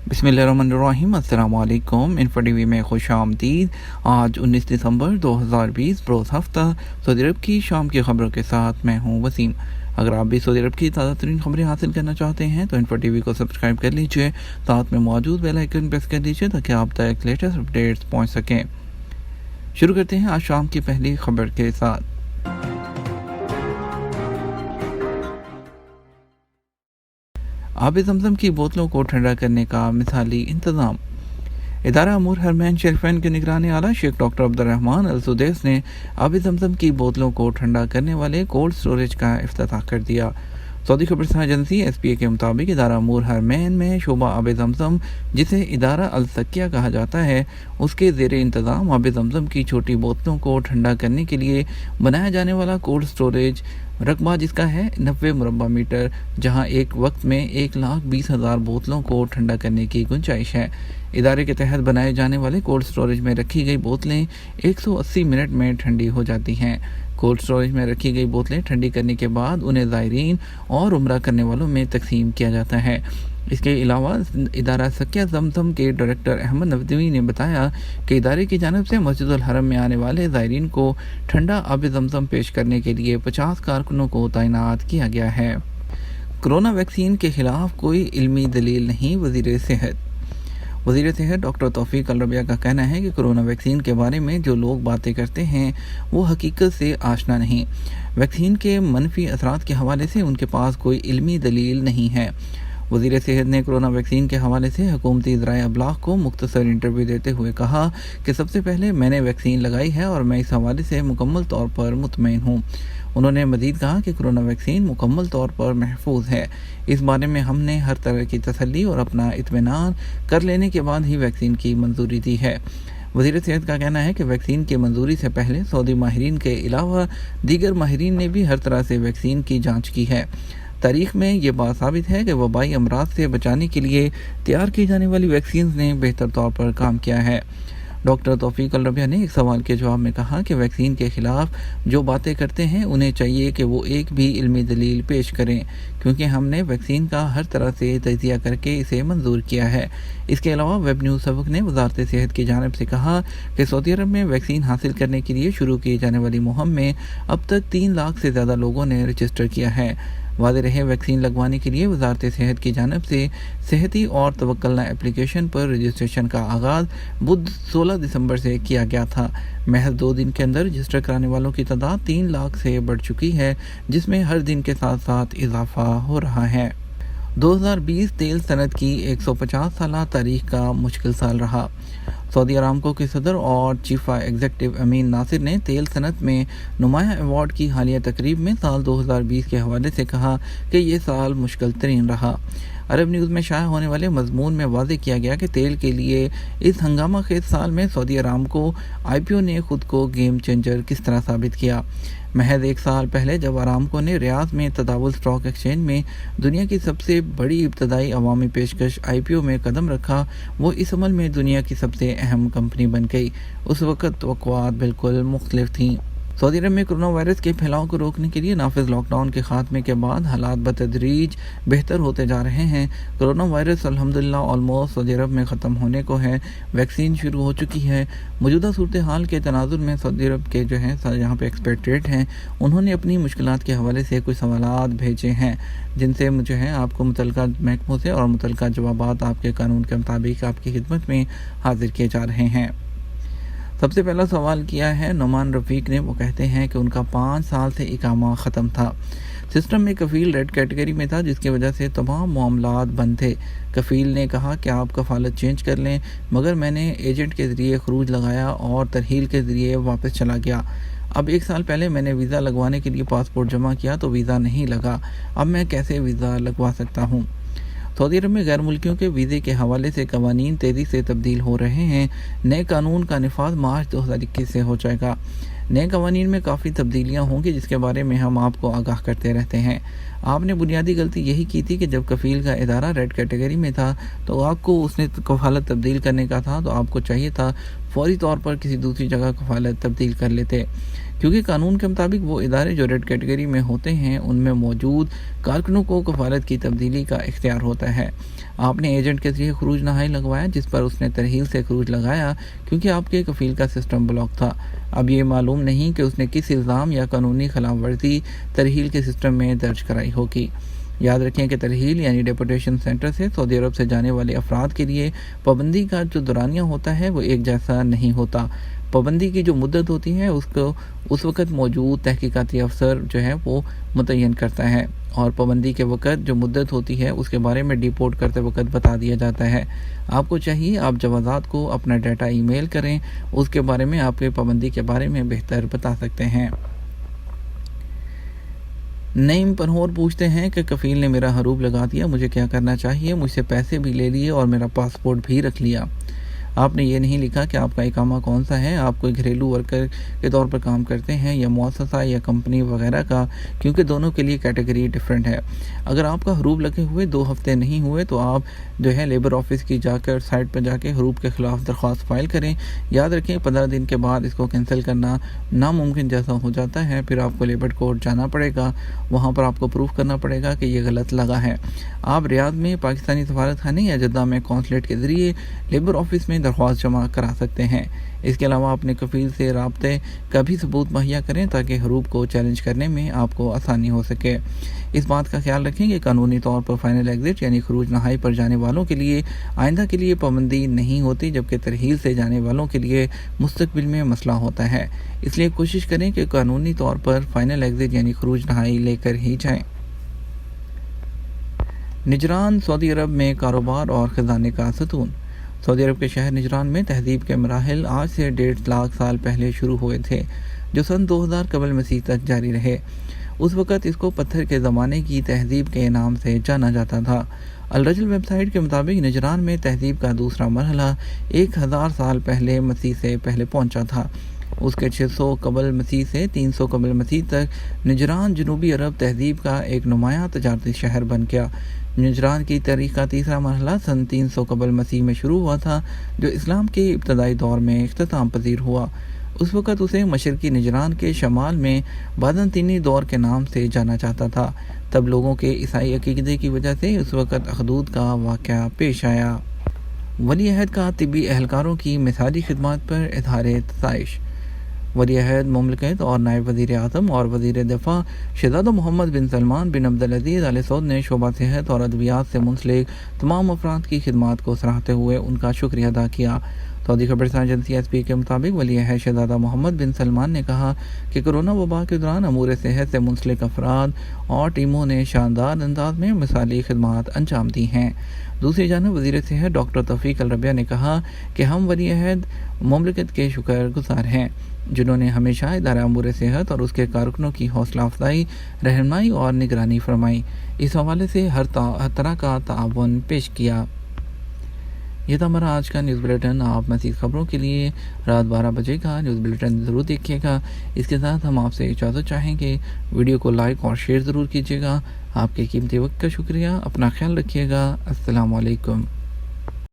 बिस्मिल्लाहिर्रहमानिर्रहीम। अस्सलाम वालेकुम। इन्फो टीवी में खुश आमदीद। आज 19 दिसंबर 2020 रोज़ हफ्ता सऊदी अरब की शाम की खबरों के साथ मैं हूं वसीम। अगर आप भी सऊदी अरब की ताज़ा तरीन खबरें हासिल करना चाहते हैं तो इन्फो टीवी को सब्सक्राइब कर लीजिए, साथ में मौजूद बेल आइकन प्रेस कर लीजिए ताकि आप तक लेटेस्ट अपडेट्स पहुँच सकें। शुरू करते हैं आज शाम की पहली खबर के साथ। आब ज़मज़म की बोतलों को ठंडा करने का मिसाली इंतज़ाम। इदारा अमूर हरमैन शरीफैन के निगरानी आला शेख डॉक्टर अब्दुर्रहमान अल सुदैस ने आब ज़मज़म की बोतलों को ठंडा करने वाले कोल्ड स्टोरेज का इफ्तिताह कर दिया। सऊदी खबरसां एजेंसी SPA के मुताबिक इदारा अमूर हरमैन में शोबा आब ज़मज़म, जिसे इदारा अल सकिया कहा जाता है, उसके ज़ेर इंतज़ाम आब ज़मज़म की छोटी बोतलों को ठंडा करने के लिए बनाया जाने वाला कोल्ड स्टोरेज रकबा जिसका है 90 मुरबा मीटर, जहां एक वक्त में 1,20,000 बोतलों को ठंडा करने की गुंजाइश है। इदारे के तहत बनाए जाने वाले कोल्ड स्टोरेज में रखी गई बोतलें 180 मिनट में ठंडी हो जाती हैं। कोल्ड स्टोरेज में रखी गई बोतलें ठंडी करने के बाद उन्हें ज़ायरीन और उम्रा करने वालों में तकसीम किया जाता है। इसके अलावा इदारा सकिया ज़मज़म के डायरेक्टर अहमद नदवी ने बताया कि इदारे की जानिब से मस्जिदुल हरम में आने वाले ज़ायरीन को ठंडा आब ज़मज़म पेश करने के लिए 50 कारकुनों को तैनात किया गया है। कोरोना वैक्सीन के खिलाफ कोई इल्मी दलील नहीं, वज़ीर सेहत डॉक्टर तौफीक अल रबिया का कहना है कि कोरोना वैक्सीन के बारे में जो लोग बातें करते हैं वो हकीकत से आशना नहीं। वैक्सीन के मनफी असरात के हवाले से उनके पास कोई इल्मी दलील नहीं है। वज़ीर सेहत ने कोरोना वैक्सीन के हवाले से हुकूमती ज़राए अबलाग को मुख्तसर इंटरव्यू देते हुए कहा कि सबसे पहले मैंने वैक्सीन लगाई है और मैं इस हवाले से मुकम्मल तौर पर मुतमईन हूँ। उन्होंने मज़ीद कहा कि कोरोना वैक्सीन मुकम्मल तौर पर महफूज है। इस बारे में हमने हर तरह की तसल्ली और अपना इत्मीनान कर लेने के बाद ही वैक्सीन की मंजूरी दी है। वज़ीर सेहत का कहना है कि वैक्सीन की मंजूरी से पहले सऊदी माहिरीन के अलावा दीगर माहिरीन ने भी हर तरह से वैक्सीन की जाँच की है। तारीख में ये बात साबित है कि वबाई अमराज से बचाने के लिए तैयार की जाने वाली वैक्सीन ने बेहतर तौर पर काम किया है। डॉक्टर तौफीक अल रबिया ने एक सवाल के जवाब में कहा कि वैक्सीन के खिलाफ जो बातें करते हैं उन्हें चाहिए कि वो एक भी इल्मी दलील पेश करें, क्योंकि हमने वैक्सीन का हर तरह से तजिया करके इसे मंजूर किया है। इसके अलावा वेब न्यूज़ सबक ने वजारत सेहत की जानिब से कहा कि सऊदी अरब में वैक्सीन हासिल करने के लिए शुरू की जाने वाली मुहिम में अब तक 3 लाख से ज़्यादा लोगों ने रजिस्टर किया है। वादे रहे वैक्सीन लगवाने के लिए वजारत सेहत की जानिब से सेहती और तवक्कलना एप्लीकेशन पर रजिस्ट्रेशन का आगाज़ बुध 16 दिसंबर से किया गया था। महज 2 दिन के अंदर रजिस्टर कराने वालों की तादाद 3 लाख से बढ़ चुकी है, जिसमें हर दिन के साथ साथ इजाफा हो रहा है। 2020 तेल सनत की 150 साला तारीख का मुश्किल साल रहा। सऊदी अरामको के सदर और चीफ एग्जीक्यूटिव अमीन नासिर ने तेल सनत में नुमाया अवार्ड की हालिया तकरीब में साल 2020 के हवाले से कहा कि ये साल मुश्किल तरीन रहा। अरब न्यूज़ में शाया होने वाले मजमून में वाज़ेह किया गया कि तेल के लिए इस हंगामा खेज साल में सऊदी अरामको IPO ने खुद को गेम चेंजर किस तरह साबित किया। महज 1 साल पहले जब अरामको ने रियाद में तदावुल स्टॉक एक्सचेंज में दुनिया की सबसे बड़ी इब्तदाई अवामी पेशकश IPO में कदम रखा, वो इस अमल में दुनिया की सबसे अहम कंपनी बन गई। उस वक़्त तवक्कुआत बिल्कुल मुख्तलिफ थीं। सऊदी अरब में कोरोना वायरस के फैलाव को रोकने के लिए नाफिज लॉकडाउन के खात्मे के बाद हालात बतदरीज बेहतर होते जा रहे हैं। कोरोना वायरस अल्हम्दुलिल्लाह ऑलमोस्ट सऊदी अरब में ख़त्म होने को है। वैक्सीन शुरू हो चुकी है। मौजूदा सूरत हाल के तनाजुर में सऊदी अरब के जो हैं यहाँ पे एक्सपेक्टेड हैं, उन्होंने अपनी मुश्किलात के हवाले से कुछ सवालात भेजे हैं, जिनसे जो है आपको मुतल्लिका महकमों से और मुतल्लिका जवाबात आपके कानून के मुताबिक आपकी खिदमत में हाजिर किए जा रहे हैं। सबसे पहला सवाल किया है नुमान रफ़ीक ने। वो कहते हैं कि उनका 5 साल से इकामा ख़त्म था। सिस्टम में कफ़ील रेड कैटेगरी में था, जिसकी वजह से तमाम मामलात बंद थे। कफ़ील ने कहा कि आप कफ़ालत चेंज कर लें, मगर मैंने एजेंट के ज़रिए खरूज लगाया और तरहील के ज़रिए वापस चला गया। अब 1 साल पहले मैंने वीज़ा लगवाने के लिए पासपोर्ट जमा किया तो वीज़ा नहीं लगा। अब मैं कैसे वीज़ा लगवा सकता हूँ? सऊदी अरब में गैर मुल्कियों के वीज़े के हवाले से कवानीन तेज़ी से तब्दील हो रहे हैं। नए कानून का निफाज मार्च 2021 से हो जाएगा। नए कवानीन में काफ़ी तब्दीलियाँ होंगी, जिसके बारे में हम आपको आगाह करते रहते हैं। آپ نے بنیادی غلطی یہی کی تھی کہ جب کفیل کا ادارہ ریڈ کیٹیگری میں تھا تو آپ کو اس نے کفالت تبدیل کرنے کا تھا، تو آپ کو چاہیے تھا فوری طور پر کسی دوسری جگہ کفالت تبدیل کر لیتے، کیونکہ قانون کے مطابق وہ ادارے جو ریڈ کیٹیگری میں ہوتے ہیں ان میں موجود کارکنوں کو کفالت کی تبدیلی کا اختیار ہوتا ہے۔ آپ نے ایجنٹ کے ذریعے خروج نہائی لگوایا جس پر اس نے ترحیل سے خروج لگایا کیونکہ آپ کے کفیل کا سسٹم بلاک تھا۔ اب یہ معلوم نہیں کہ اس نے کس الزام یا قانونی خلاف ورزی ترحیل کے سسٹم میں درج کرائی ہوگی۔ یاد رکھیں کہ ترحیل یعنی ڈیپورٹیشن سینٹر سے سعودی عرب سے جانے والے افراد کے لیے پابندی کا جو دورانیہ ہوتا ہے وہ ایک جیسا نہیں ہوتا۔ پابندی کی جو مدت ہوتی ہے اس کو اس وقت موجود تحقیقاتی افسر جو ہے وہ متعین کرتا ہے، اور پابندی کے وقت جو مدت ہوتی ہے اس کے بارے میں ڈیپورٹ کرتے وقت بتا دیا جاتا ہے۔ آپ کو چاہیے آپ جوازات کو اپنا ڈیٹا ای میل کریں، اس کے بارے میں آپ کے پابندی کے بارے میں بہتر بتا سکتے ہیں۔ نعیم پنہور پوچھتے ہیں کہ کفیل نے میرا حروب لگا دیا، مجھے کیا کرنا چاہیے؟ مجھ سے پیسے بھی لے لیے اور میرا پاسپورٹ بھی رکھ لیا۔ آپ نے یہ نہیں لکھا کہ آپ کا اقامہ کون سا ہے، آپ کوئی گھریلو ورکر کے طور پر کام کرتے ہیں یا مؤسسہ یا کمپنی وغیرہ کا، کیونکہ دونوں کے لیے کیٹیگری ڈیفرنٹ ہے۔ اگر آپ کا حروب لگے ہوئے 2 ہفتے نہیں ہوئے تو آپ جو ہے لیبر آفس کی جا کر سائٹ پر جا کے حروب کے خلاف درخواست فائل کریں۔ یاد رکھیں 15 دن کے بعد اس کو کینسل کرنا ناممکن جیسا ہو جاتا ہے، پھر آپ کو لیبر کورٹ جانا پڑے گا، وہاں پر آپ کو پروف کرنا پڑے گا کہ یہ غلط لگا ہے۔ آپ ریاض میں پاکستانی سفارت خانے یا جدہ میں قونصلیٹ کے ذریعے لیبر آفس میں درخواست جمع کرا سکتے ہیں۔ اس کے علاوہ اپنے کفیل سے رابطے کا بھی ثبوت مہیا کریں تاکہ حروب کو چیلنج کرنے میں آپ کو آسانی ہو سکے۔ اس بات کا خیال رکھیں کہ قانونی طور پر فائنل ایگزٹ یعنی خروج نہائی پر جانے والوں کے لیے آئندہ کے لیے پابندی نہیں ہوتی، جبکہ ترحیل سے جانے والوں کے لیے مستقبل میں مسئلہ ہوتا ہے۔ اس لیے کوشش کریں کہ قانونی طور پر فائنل ایگزٹ یعنی خروج نہائی لے کر ہی جائیں۔ نجران سعودی عرب میں کاروبار اور خزانے کا ستون۔ سعودی عرب کے شہر نجران میں تہذیب کے مراحل آج سے 1.5 لاکھ سال پہلے شروع ہوئے تھے، جو سن 2000 قبل مسیح تک جاری رہے۔ اس وقت اس کو پتھر کے زمانے کی تہذیب کے نام سے جانا جاتا تھا۔ الرجل ویب سائٹ کے مطابق نجران میں تہذیب کا دوسرا مرحلہ 1000 سال پہلے مسیح سے پہلے پہنچا تھا۔ اس کے 600 قبل مسیح سے 300 قبل مسیح تک نجران جنوبی عرب تہذیب کا ایک نمایاں تجارتی شہر بن گیا۔ نجران کی تاریخ کا تیسرا مرحلہ سن 300 قبل مسیح میں شروع ہوا تھا، جو اسلام کے ابتدائی دور میں اختتام پذیر ہوا۔ اس وقت اسے مشرقی نجران کے شمال میں بازنطینی دور کے نام سے جانا جاتا تھا۔ تب لوگوں کے عیسائی عقیدے کی وجہ سے اس وقت اخدود کا واقعہ پیش آیا۔ ولی عہد کا طبی اہلکاروں کی مثالی خدمات پر اظہار ستائش۔ ولی عہد مملکت اور نائب وزیر اعظم اور وزیر دفاع شہزادہ محمد بن سلمان بن عبدالعزیز آل سعود نے شعبہ صحت اور ادویات سے منسلک تمام افراد کی خدمات کو سراہتے ہوئے ان کا شکریہ ادا کیا۔ سعودی خبررساں ایجنسی ایس پی کے مطابق ولی عہد شہزادہ محمد بن سلمان نے کہا کہ کورونا وبا کے دوران امور صحت سے منسلک افراد اور ٹیموں نے شاندار انداز میں مثالی خدمات انجام دی ہیں۔ دوسری جانب وزیر صحت ڈاکٹر توفیق الربیہ نے کہا کہ ہم ولی عہد مملکت کے شکر گزار ہیں، جنہوں نے ہمیشہ ادارہ امور صحت اور اس کے کارکنوں کی حوصلہ افزائی، رہنمائی اور نگرانی فرمائی، اس حوالے سے ہر طرح کا تعاون پیش کیا۔ یہ تھا ہمارا آج کا نیوز بلیٹن۔ آپ مزید خبروں کے لیے رات 12 بجے کا نیوز بلیٹن ضرور دیکھیے گا۔ اس کے ساتھ ہم آپ سے اجازت چاہیں گے، ویڈیو کو لائک اور شیئر ضرور کیجیے گا۔ آپ کے قیمتی وقت کا شکریہ، اپنا خیال رکھیے گا۔ السلام علیکم۔